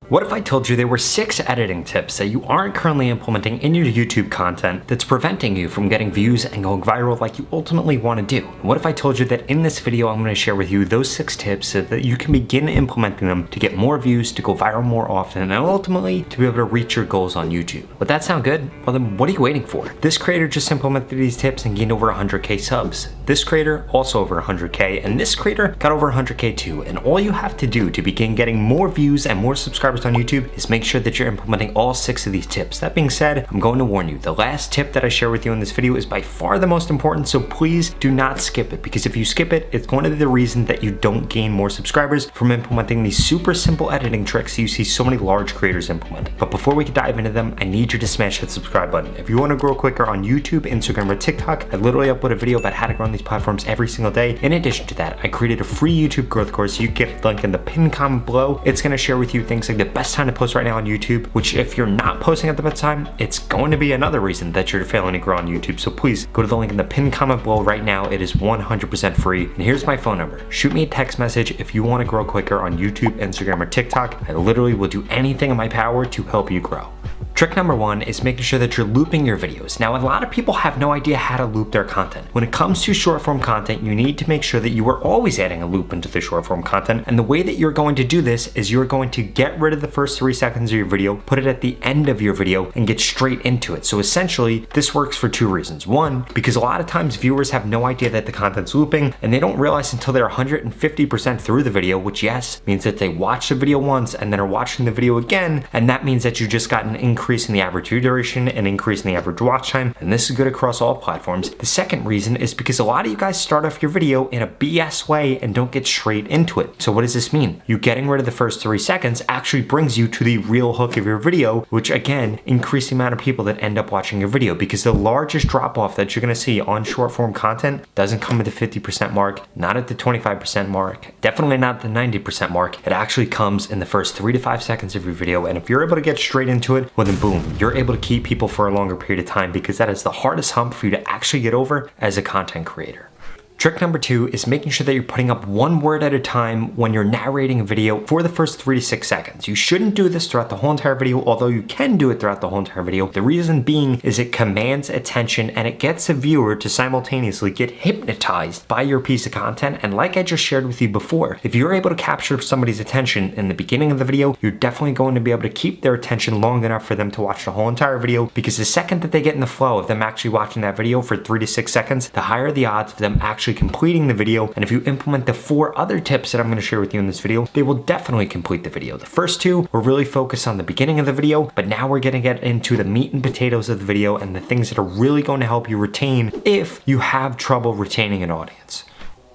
What if I told you there were 6 editing tips that you aren't currently implementing in your YouTube content that's preventing you from getting views and going viral like you ultimately want to do? What if I told you that in this video I'm going to share with you those 6 tips so that you can begin implementing them to get more views, to go viral more often, and ultimately to be able to reach your goals on YouTube? Would that sound good? Well then what are you waiting for? This creator just implemented these tips and gained over 100k subs. This creator also over 100k, and this creator got over 100k too. And all you have to do to begin getting more views and more subscribers on YouTube is make sure that you're implementing all 6 of these tips. That being said, I'm going to warn you, the last tip that I share with you in this video is by far the most important, so please do not skip it, because if you skip it, it's going to be the reason that you don't gain more subscribers from implementing these super simple editing tricks you see so many large creators implement. But before we can dive into them, I need you to smash that subscribe button. If you want to grow quicker on YouTube, Instagram, or TikTok, I literally upload a video about how to grow on these platforms every single day. In addition to that, I created a free YouTube growth course. You get a link in the pinned comment below. It's going to share with you things like the best time to post right now on YouTube, which if you're not posting at the best time, it's going to be another reason that you're failing to grow on YouTube. So please go to the link in the pinned comment below right now. It is 100% free. And here's my phone number. Shoot me a text message if you want to grow quicker on YouTube, Instagram, or TikTok. I literally will do anything in my power to help you grow. Trick number 1 is making sure that you're looping your videos. Now, a lot of people have no idea how to loop their content. When it comes to short form content, you need to make sure that you are always adding a loop into the short form content. And the way that you're going to do this is you're going to get rid of the first 3 seconds of your video, put it at the end of your video, and get straight into it. So essentially, this works for 2 reasons. 1, because a lot of times viewers have no idea that the content's looping, and they don't realize until they're 150% through the video, which yes, means that they watch the video once and then are watching the video again, and that means that you just got an increase in the average view duration, an increase in the average watch time, and this is good across all platforms. The second reason is because a lot of you guys start off your video in a BS way and don't get straight into it. So what does this mean? You getting rid of the first 3 seconds actually brings you to the real hook of your video, which again, increase the amount of people that end up watching your video, because the largest drop off that you're going to see on short form content doesn't come at the 50% mark, not at the 25% mark, definitely not the 90% mark. It actually comes in the first 3 to 5 seconds of your video, and if you're able to get straight into it, well then boom, you're able to keep people for a longer period of time, because that is the hardest hump for you to actually get over as a content creator. Trick number 2 is making sure that you're putting up 1 word at a time when you're narrating a video for the first 3 to 6 seconds. You shouldn't do this throughout the whole entire video, although you can do it throughout the whole entire video. The reason being is it commands attention and it gets a viewer to simultaneously get hypnotized by your piece of content. And like I just shared with you before, if you're able to capture somebody's attention in the beginning of the video, you're definitely going to be able to keep their attention long enough for them to watch the whole entire video, because the second that they get in the flow of them actually watching that video for 3 to 6 seconds, the higher the odds of them actually completing the video. And if you implement the 4 other tips that I'm going to share with you in this video, they will definitely complete the video. The first 2 were really focused on the beginning of the video, but now we're going to get into the meat and potatoes of the video and the things that are really going to help you retain if you have trouble retaining an audience.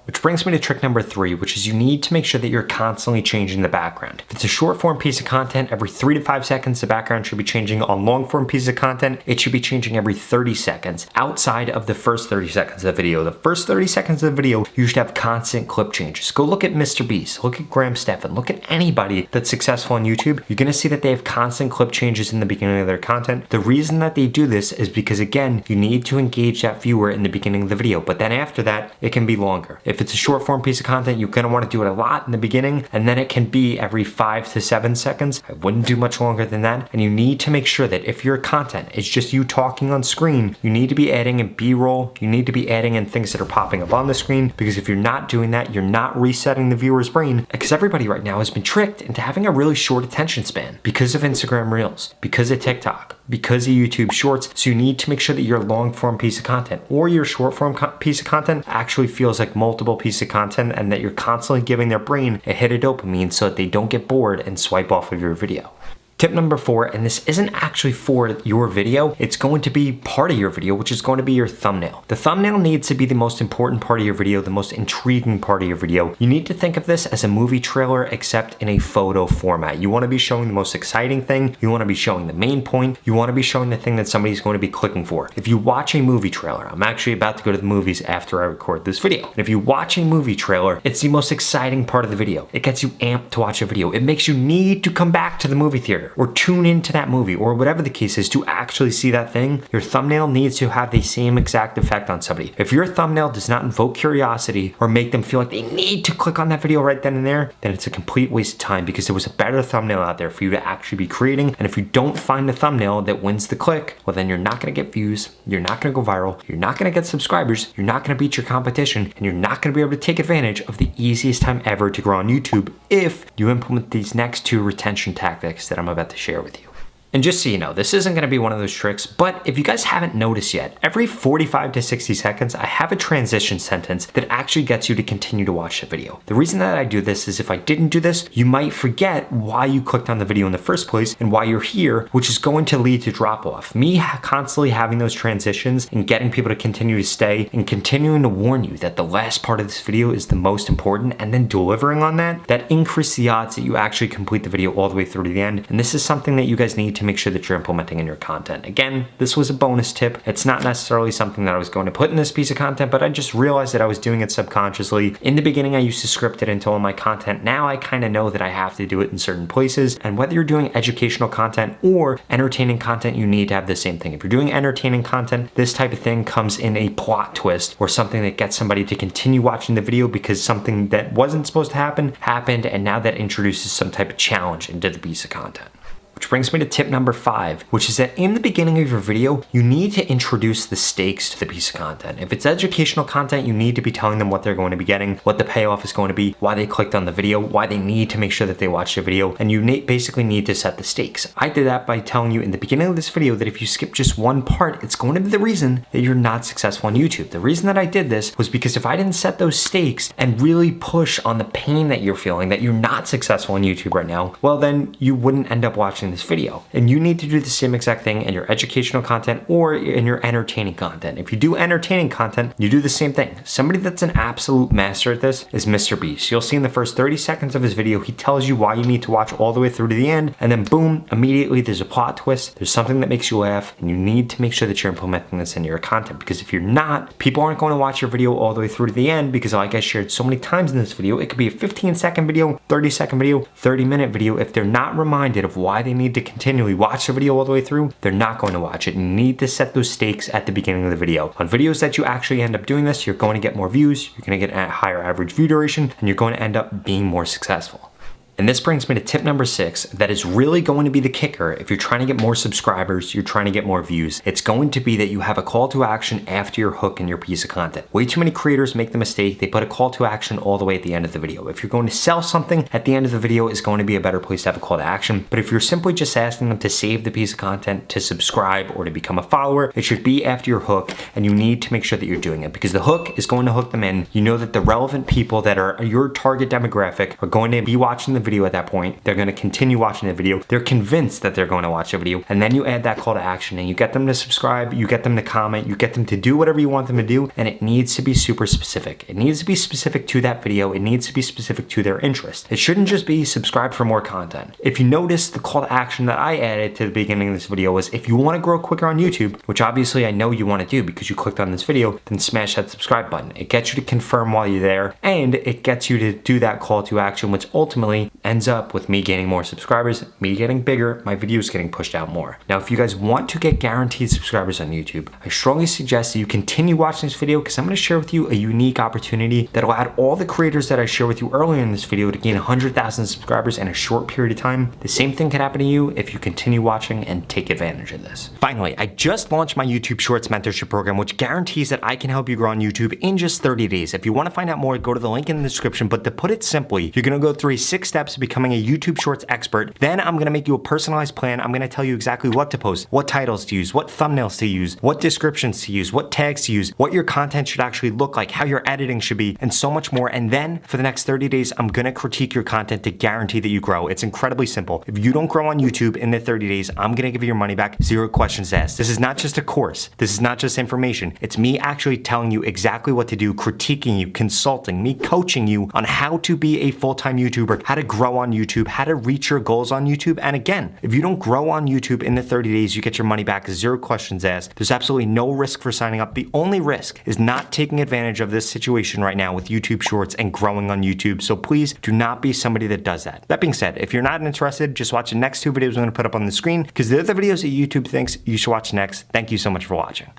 Which brings me to trick number 3, which is you need to make sure that you're constantly changing the background. If it's a short form piece of content, every 3 to 5 seconds, the background should be changing. On long form pieces of content, it should be changing every 30 seconds outside of the first 30 seconds of the video. The first 30 seconds of the video, you should have constant clip changes. Go look at Mr. Beast, look at Graham Stephan, look at anybody that's successful on YouTube. You're gonna see that they have constant clip changes in the beginning of their content. The reason that they do this is because, again, you need to engage that viewer in the beginning of the video, but then after that, it can be longer. If it's a short form piece of content, you're going to want to do it a lot in the beginning, and then it can be every 5 to 7 seconds. I wouldn't do much longer than that. And you need to make sure that if your content is just you talking on screen, you need to be adding in B-roll, you need to be adding in things that are popping up on the screen, because if you're not doing that, you're not resetting the viewer's brain, because everybody right now has been tricked into having a really short attention span because of Instagram Reels, because of TikTok, because of YouTube Shorts. So you need to make sure that your long form piece of content or your short form piece of content actually feels like multiple pieces of content, and that you're constantly giving their brain a hit of dopamine so that they don't get bored and swipe off of your video. Tip number 4, and this isn't actually for your video, it's going to be part of your video, which is going to be your thumbnail. The thumbnail needs to be the most important part of your video, the most intriguing part of your video. You need to think of this as a movie trailer, except in a photo format. You want to be showing the most exciting thing, you want to be showing the main point, you want to be showing the thing that somebody's going to be clicking for. If you watch a movie trailer, I'm actually about to go to the movies after I record this video. And if you watch a movie trailer, it's the most exciting part of the video. It gets you amped to watch a video. It makes you need to come back to the movie theater. or tune into that movie, or whatever the case is, to actually see that thing, your thumbnail needs to have the same exact effect on somebody. If your thumbnail does not invoke curiosity or make them feel like they need to click on that video right then and there, then it's a complete waste of time, because there was a better thumbnail out there for you to actually be creating. And if you don't find the thumbnail that wins the click, well, then you're not gonna get views, you're not gonna go viral, you're not gonna get subscribers, you're not gonna beat your competition, and you're not gonna be able to take advantage of the easiest time ever to grow on YouTube if you implement these next two retention tactics that I'm about to share with you. And just so you know, this isn't gonna be one of those tricks, but if you guys haven't noticed yet, every 45 to 60 seconds, I have a transition sentence that actually gets you to continue to watch the video. The reason that I do this is if I didn't do this, you might forget why you clicked on the video in the first place and why you're here, which is going to lead to drop off. Me constantly having those transitions and getting people to continue to stay and continuing to warn you that the last part of this video is the most important, and then delivering on that increases the odds that you actually complete the video all the way through to the end. And this is something that you guys need to make sure that you're implementing in your content. Again, this was a bonus tip. It's not necessarily something that I was going to put in this piece of content, but I just realized that I was doing it subconsciously. In the beginning, I used to script it into all my content. Now I kind of know that I have to do it in certain places. And whether you're doing educational content or entertaining content, you need to have the same thing. If you're doing entertaining content, this type of thing comes in a plot twist or something that gets somebody to continue watching the video because something that wasn't supposed to happen happened, and now that introduces some type of challenge into the piece of content. Which brings me to tip number 5, which is that in the beginning of your video, you need to introduce the stakes to the piece of content. If it's educational content, you need to be telling them what they're going to be getting, what the payoff is going to be, why they clicked on the video, why they need to make sure that they watch the video, and you basically need to set the stakes. I did that by telling you in the beginning of this video that if you skip just one part, it's going to be the reason that you're not successful on YouTube. The reason that I did this was because if I didn't set those stakes and really push on the pain that you're feeling, that you're not successful on YouTube right now, well, then you wouldn't end up watching this video. And you need to do the same exact thing in your educational content or in your entertaining content. If you do entertaining content, you do the same thing. Somebody that's an absolute master at this is Mr. Beast. You'll see in the first 30 seconds of his video, he tells you why you need to watch all the way through to the end, and then boom, immediately there's a plot twist, there's something that makes you laugh, and you need to make sure that you're implementing this in your content, because if you're not, people aren't going to watch your video all the way through to the end, because like I shared so many times in this video, it could be a 15-second video, 30-second video, 30-minute video. If they're not reminded of why they need to continually watch the video all the way through, they're not going to watch it. You need to set those stakes at the beginning of the video. On videos that you actually end up doing this, you're going to get more views, you're going to get a higher average view duration, and you're going to end up being more successful. And this brings me to tip number 6, that is really going to be the kicker. If you're trying to get more subscribers, you're trying to get more views, it's going to be that you have a call to action after your hook in your piece of content. Way too many creators make the mistake, they put a call to action all the way at the end of the video. If you're going to sell something, at the end of the video is going to be a better place to have a call to action. But if you're simply just asking them to save the piece of content, to subscribe, or to become a follower, it should be after your hook, and you need to make sure that you're doing it, because the hook is going to hook them in. You know that the relevant people that are your target demographic are going to be watching the video at that point. They're going to continue watching the video. They're convinced that they're going to watch the video. And then you add that call to action and you get them to subscribe, you get them to comment, you get them to do whatever you want them to do. And it needs to be super specific. It needs to be specific to that video. It needs to be specific to their interest. It shouldn't just be subscribe for more content. If you notice, the call to action that I added to the beginning of this video was, if you want to grow quicker on YouTube, which obviously I know you want to do because you clicked on this video, then smash that subscribe button. It gets you to confirm while you're there, and it gets you to do that call to action, which ultimately ends up with me gaining more subscribers, me getting bigger, my videos getting pushed out more. Now, if you guys want to get guaranteed subscribers on YouTube, I strongly suggest that you continue watching this video, because I'm going to share with you a unique opportunity that will add all the creators that I share with you earlier in this video to gain 100,000 subscribers in a short period of time. The same thing can happen to you if you continue watching and take advantage of this. Finally, I just launched my YouTube Shorts mentorship program, which guarantees that I can help you grow on YouTube in just 30 days. If you want to find out more, go to the link in the description. But to put it simply, you're going to go through 6 steps to becoming a YouTube Shorts expert. Then I'm going to make you a personalized plan. I'm going to tell you exactly what to post, what titles to use, what thumbnails to use, what descriptions to use, what tags to use, what your content should actually look like, how your editing should be, and so much more. And then for the next 30 days, I'm going to critique your content to guarantee that you grow. It's incredibly simple. If you don't grow on YouTube in the 30 days, I'm going to give you your money back, 0 questions asked. This is not just a course. This is not just information. It's me actually telling you exactly what to do, critiquing you, consulting, me coaching you on how to be a full-time YouTuber, how to grow grow on YouTube, how to reach your goals on YouTube. And again, if you don't grow on YouTube in the 30 days, you get your money back, 0 questions asked. There's absolutely no risk for signing up. The only risk is not taking advantage of this situation right now with YouTube Shorts and growing on YouTube. So please do not be somebody that does that. That being said, if you're not interested, just watch the next 2 videos I'm gonna put up on the screen because they're the videos that YouTube thinks you should watch next. Thank you so much for watching.